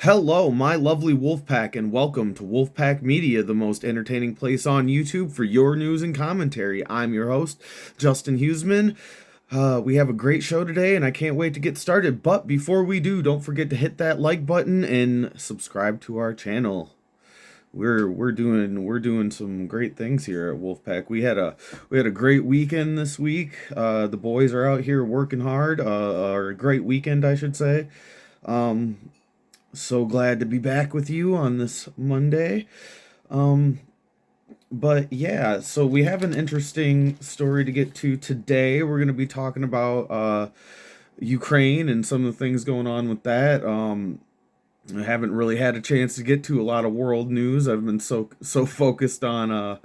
Hello, my lovely Wolfpack, and welcome to Wolfpack Media, the most entertaining place on YouTube for your news and commentary. I'm your host, Justin Huseman. We have a great show today, and I can't wait to get started. But before we do, don't forget to hit that like button and subscribe to our channel. We're doing some great things here at Wolfpack. We had a great weekend this week. The boys are out here working hard. Or a great weekend, I should say. So glad to be back with you on this Monday. Um, but yeah, so we have an interesting story to get to today. We're going to be talking about Ukraine and some of the things going on with that. I haven't really had a chance to get to a lot of world news. I've been so focused on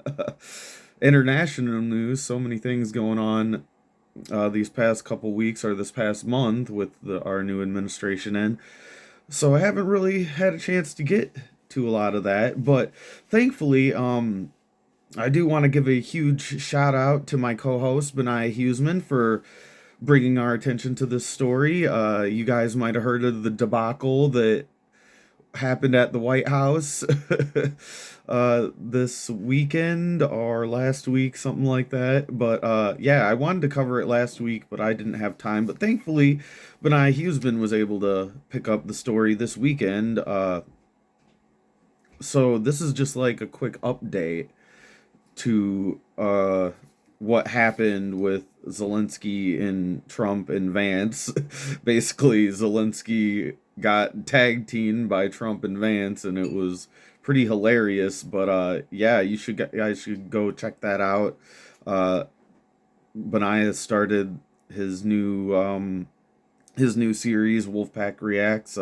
international news. So many things going on these past couple weeks or this past month with our new administration in. So I haven't really had a chance to get to a lot of that, but thankfully, I do want to give a huge shout out to my co-host Benai Huseman for bringing our attention to this story. You guys might have heard of the debacle that happened at the White House this weekend or last week, something like that. But yeah, I wanted to cover it last week, but I didn't have time. But thankfully, Benai Huseman was able to pick up the story this weekend. So this is just like a quick update to what happened with Zelensky and Trump and Vance. Basically, Zelensky got tag teamed by Trump and Vance, and it was pretty hilarious. But yeah, guys should go check that out. Uh, Benaya started his new series, Wolfpack Reacts,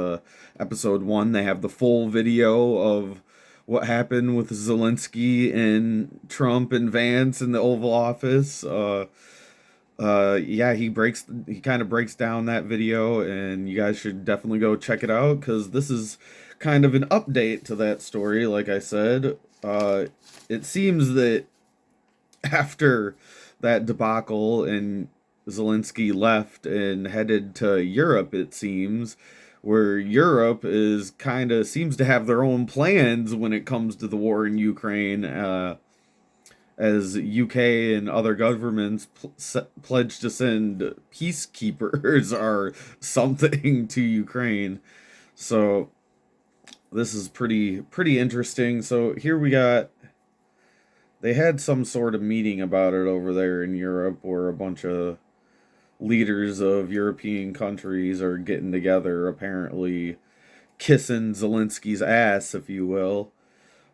episode 1. They have the full video of what happened with Zelensky and Trump and Vance in the Oval Office. Yeah, he kind of breaks down that video, and you guys should definitely go check it out because this is kind of an update to that story. Like I said, it seems that after that debacle and Zelensky left and headed to Europe, it seems, where Europe is kind of seems to have their own plans when it comes to the war in Ukraine, as UK and other governments pledge to send peacekeepers or something to Ukraine. So this is pretty interesting. So here we got they had some sort of meeting about it over there in Europe where a bunch of leaders of European countries are getting together, apparently kissing Zelensky's ass, if you will.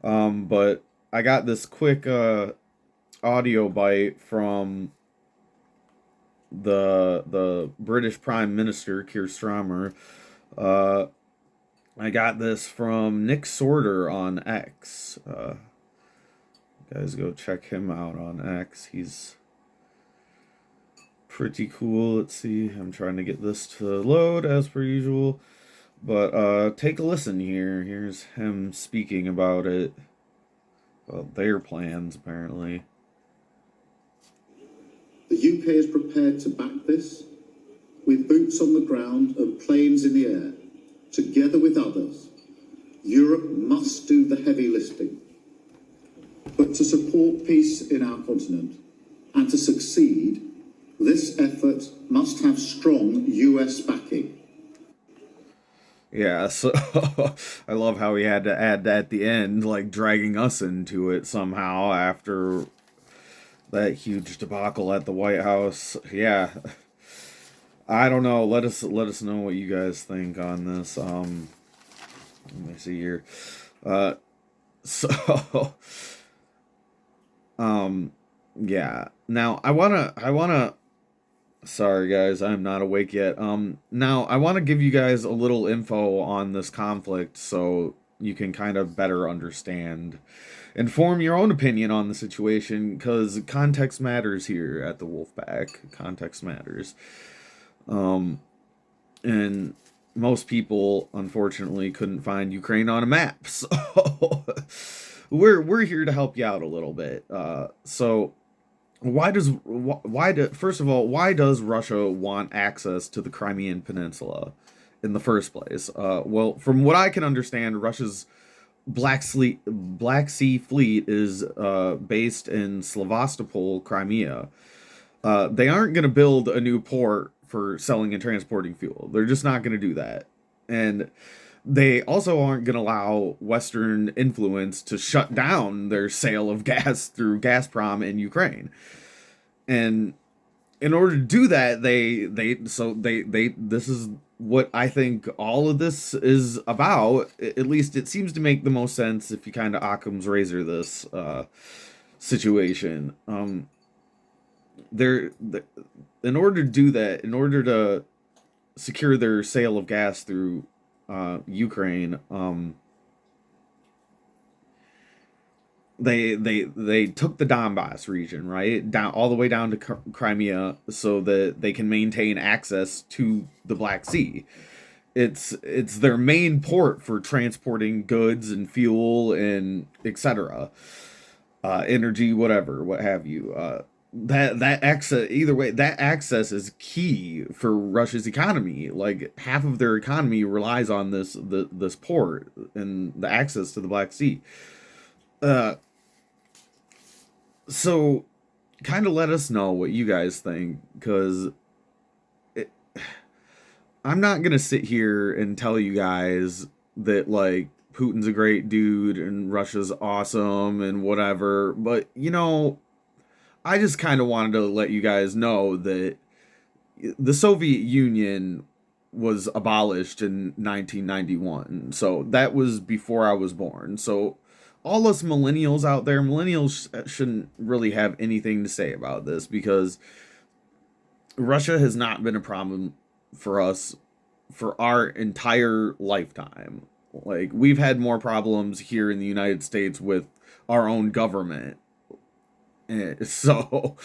But I got this quick audio bite from the British Prime Minister Keir Starmer. Uh, I got this from Nick Sorter on X. Guys, go check him out on X. He's pretty cool. Let's see. I'm trying to get this to load as per usual. But take a listen here. Here's him speaking about it. About their plans, apparently. The UK is prepared to back this with boots on the ground and planes in the air. Together with others, Europe must do the heavy lifting. But to support peace in our continent and to succeed, this effort must have strong US backing. Yeah, so I love how he had to add that at the end, like dragging us into it somehow after that huge debacle at the White House. Yeah, I don't know. Let us know what you guys think on this. Let me see here. So yeah. Now I wanna sorry guys, I'm not awake yet. Now I wanna give you guys a little info on this conflict so you can kind of better understand and form your own opinion on the situation because context matters here at the Wolfpack. Context matters. And most people unfortunately couldn't find Ukraine on a map. So we're here to help you out a little bit. So why do first of all, why does Russia want access to the Crimean Peninsula? in the first place. Well, from what I can understand, Russia's Black Sea Fleet is based in Sevastopol, Crimea. They aren't going to build a new port for selling and transporting fuel. They're just not going to do that. And they also aren't going to allow Western influence to shut down their sale of gas through Gazprom in Ukraine. And in order to do that, they this is what I think all of this is about. At least it seems to make the most sense if you kind of Occam's razor this situation. They're in order to do that, in order to secure their sale of gas through Ukraine, they took the Donbass region, right, down all the way down to Crimea, so that they can maintain access to the Black Sea. It's their main port for transporting goods and fuel and etc. Energy, whatever, what have you. That access, either way, that access is key for Russia's economy. Like half of their economy relies on this port and the access to the Black Sea. So kind of let us know what you guys think, because I'm not gonna sit here and tell you guys that like Putin's a great dude and Russia's awesome and whatever, but I just kind of wanted to let you guys know that the Soviet Union was abolished in 1991. So that was before I was born. So all us millennials out there, millennials shouldn't really have anything to say about this, because Russia has not been a problem for us for our entire lifetime. Like, we've had more problems here in the United States with our own government. So,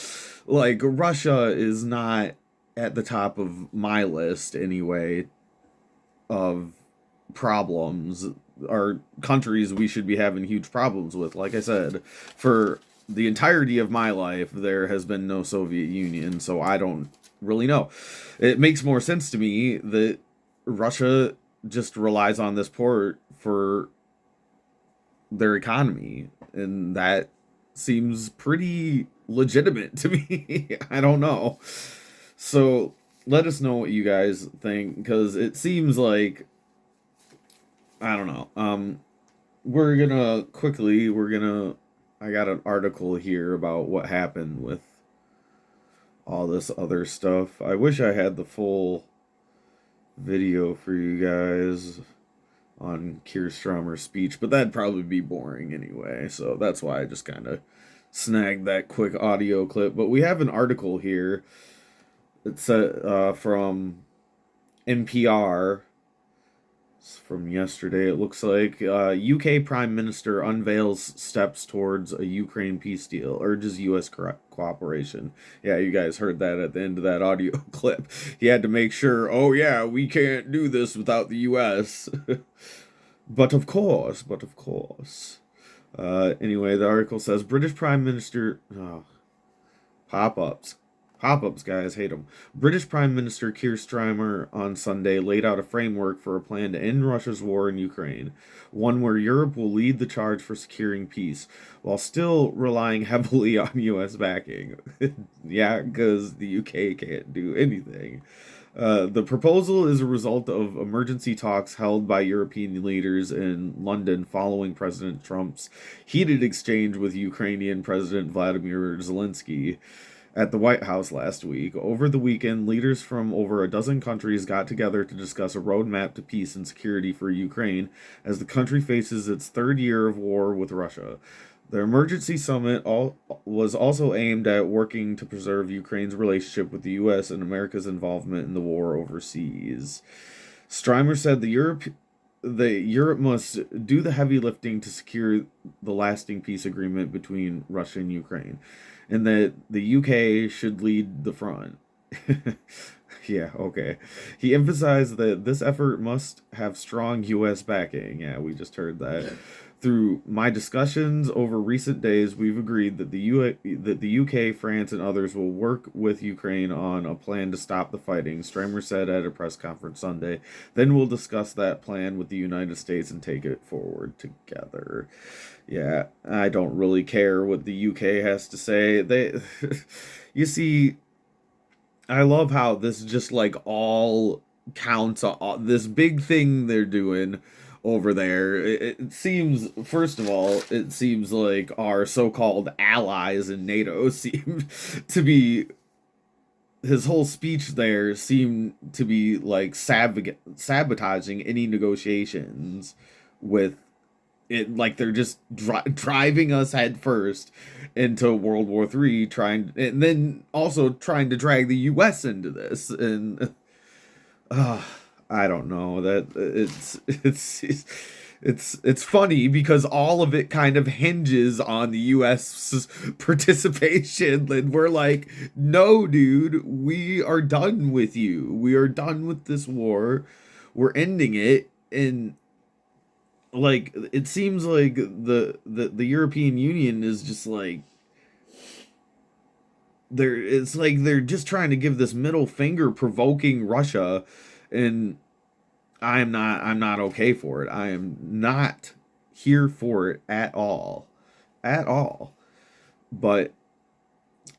like, Russia is not at the top of my list anyway of problems or countries we should be having huge problems with. Like I said, for the entirety of my life, there has been no Soviet Union, so I don't really know. It makes more sense to me that Russia just relies on this port for their economy, and that seems pretty legitimate to me. I don't know. So let us know what you guys think, because it seems like, I don't know. I got an article here about what happened with all this other stuff. I wish I had the full video for you guys on Keir Starmer's speech, but that'd probably be boring anyway, so that's why I just kind of snagged that quick audio clip. But we have an article here. It's from NPR. It's from yesterday, it looks like. UK Prime Minister unveils steps towards a Ukraine peace deal, urges U.S. cooperation. Yeah, you guys heard that at the end of that audio clip. He had to make sure, oh yeah, we can't do this without the U.S. But of course. Anyway, the article says British Prime Minister... Oh, pop-ups. Pop-ups, guys, hate them. British Prime Minister Keir Starmer on Sunday laid out a framework for a plan to end Russia's war in Ukraine, one where Europe will lead the charge for securing peace, while still relying heavily on U.S. backing. Yeah, because the UK can't do anything. The proposal is a result of emergency talks held by European leaders in London following President Trump's heated exchange with Ukrainian President Vladimir Zelensky at the White House last week. Over the weekend, leaders from over a dozen countries got together to discuss a roadmap to peace and security for Ukraine as the country faces its third year of war with Russia. The emergency summit was also aimed at working to preserve Ukraine's relationship with the U.S. and America's involvement in the war overseas. Strymer said Europe must do the heavy lifting to secure the lasting peace agreement between Russia and Ukraine, and that the UK should lead the front. Yeah, okay. He emphasized that this effort must have strong U.S. backing. Yeah, we just heard that. Through my discussions over recent days, we've agreed that the UK, France, and others will work with Ukraine on a plan to stop the fighting, Stramer said at a press conference Sunday. Then we'll discuss that plan with the United States and take it forward together. Yeah, I don't really care what the UK has to say. You see, I love how this just like all counts on this big thing they're doing over there. It seems, first of all, it seems like our so-called allies in NATO seem to be. His whole speech there seemed to be like sabotaging any negotiations with it, like they're just driving us head first into World War III, trying, and then also trying to drag the U.S. into this, and uh, I don't know, that it's funny because all of it kind of hinges on the U.S. participation, and we're like, no, dude, we are done with you. We are done with this war. We're ending it, and like it seems like the European Union is just like it's like they're just trying to give this middle finger provoking Russia, and I'm not okay for it. I am not here for it at all. At all. But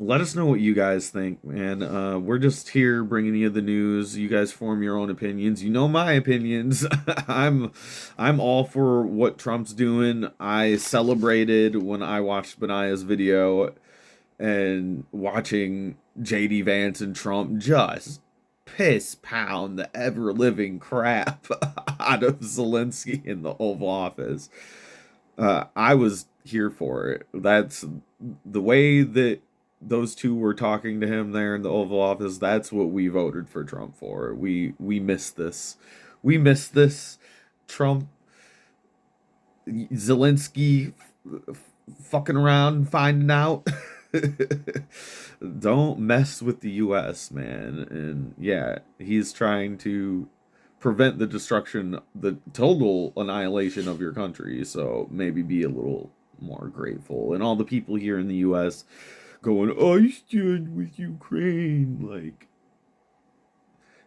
let us know what you guys think, man. We're just here bringing you the news. You guys form your own opinions. You know my opinions. I'm all for what Trump's doing. I celebrated when I watched Benaya's video and watching JD Vance and Trump just piss pound the ever living crap out of Zelensky in the Oval Office. I was here for it. That's the way that those two were talking to him there in the Oval Office. That's what we voted for Trump for. We missed this. We missed this. Trump, Zelensky, fucking around, finding out. Don't mess with the U.S., man. And yeah, he's trying to prevent the destruction, the total annihilation of your country. So maybe be a little more grateful. And all the people here in the U.S. going, I stand with Ukraine. Like,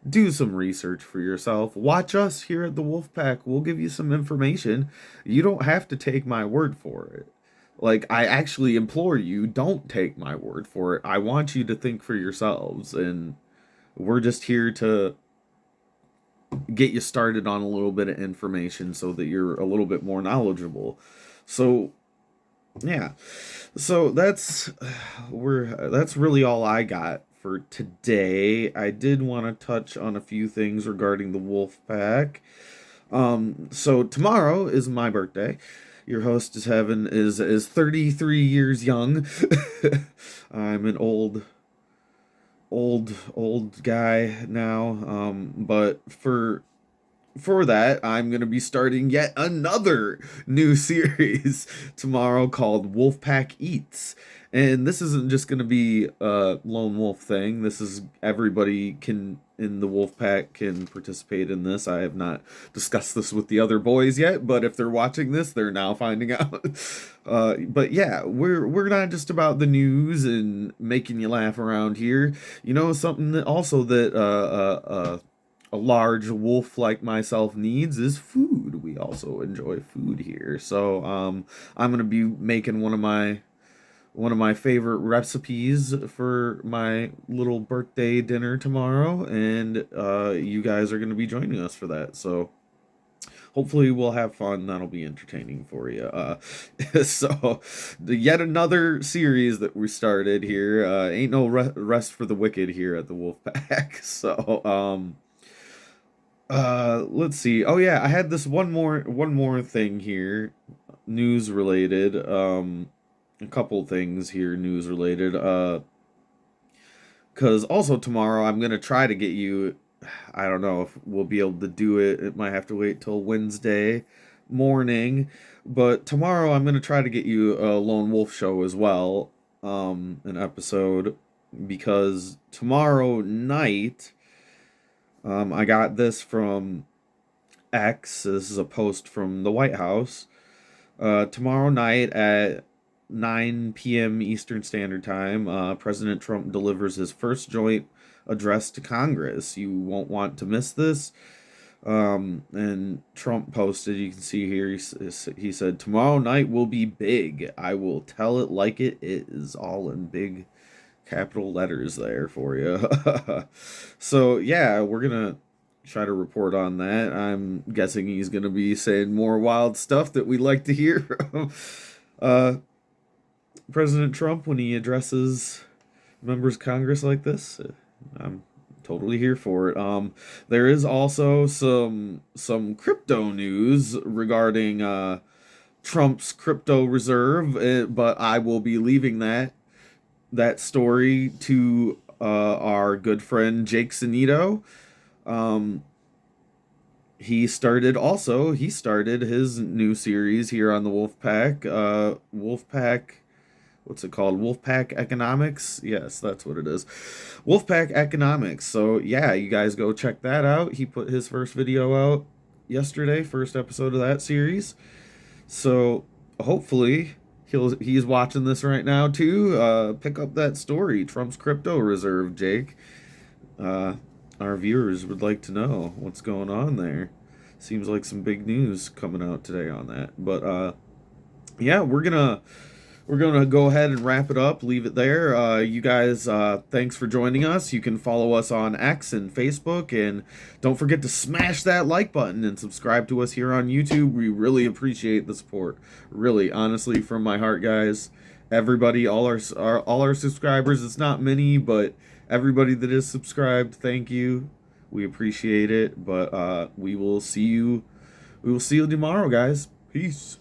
do some research for yourself. Watch us here at the Wolfpack. We'll give you some information. You don't have to take my word for it. Like, I actually implore you, don't take my word for it. I want you to think for yourselves. And we're just here to get you started on a little bit of information so that you're a little bit more knowledgeable. So, yeah. So that's really all I got for today. I did want to touch on a few things regarding the Wolfpack. So tomorrow is my birthday. Your host is 33 years young. I'm an old guy now. But for that, I'm going to be starting yet another new series tomorrow called Wolfpack Eats. And this isn't just going to be a lone wolf thing. This is everybody can in the Wolfpack can participate in this. I have not discussed this with the other boys yet, but if they're watching this, they're now finding out. But yeah, we're not just about the news and making you laugh around here. You know, something that also that a large wolf like myself needs is food. We also enjoy food here. So I'm gonna be making one of my favorite recipes for my little birthday dinner tomorrow, and you guys are gonna be joining us for that. So hopefully we'll have fun. That'll be entertaining for you. So yet another series that we started here. Ain't no rest for the wicked here at the Wolfpack. So let's see. Oh yeah, I had this one more thing here, news related. A couple things here, news related. Cause also tomorrow I'm gonna try to get you. I don't know if we'll be able to do it. It might have to wait till Wednesday morning, but tomorrow I'm gonna try to get you a Lone Wolf show as well. An episode, because tomorrow night. I got this from X. This is a post from the White House. Tomorrow night at 9 p.m. Eastern Standard Time, President Trump delivers his first joint address to Congress. You won't want to miss this. And Trump posted, you can see here, he said, "Tomorrow night will be big. I will tell it like it is," all in big capital letters there for you. So, yeah, we're going to try to report on that. I'm guessing he's going to be saying more wild stuff that we like to hear. uh, President Trump, when he addresses members of Congress like this, I'm totally here for it. There is also some crypto news regarding Trump's crypto reserve, but I will be leaving that story to our good friend Jake Sanito. Um, he started his new series here on the Wolfpack. Wolfpack, what's it called? Wolfpack Economics? Yes, that's what it is. Wolfpack Economics. So yeah, you guys go check that out. He put his first video out yesterday, first episode of that series. So hopefully he's watching this right now too. Pick up that story, Trump's crypto reserve, Jake. Uh, our viewers would like to know what's going on there. Seems like some big news coming out today on that. But yeah, we're gonna go ahead and wrap it up, leave it there. You guys, thanks for joining us. You can follow us on X and Facebook, and don't forget to smash that like button and subscribe to us here on YouTube. We really appreciate the support, really, honestly, from my heart, guys. Everybody, all our subscribers. It's not many, but everybody that is subscribed, thank you. We appreciate it. But we will see you. We will see you tomorrow, guys. Peace.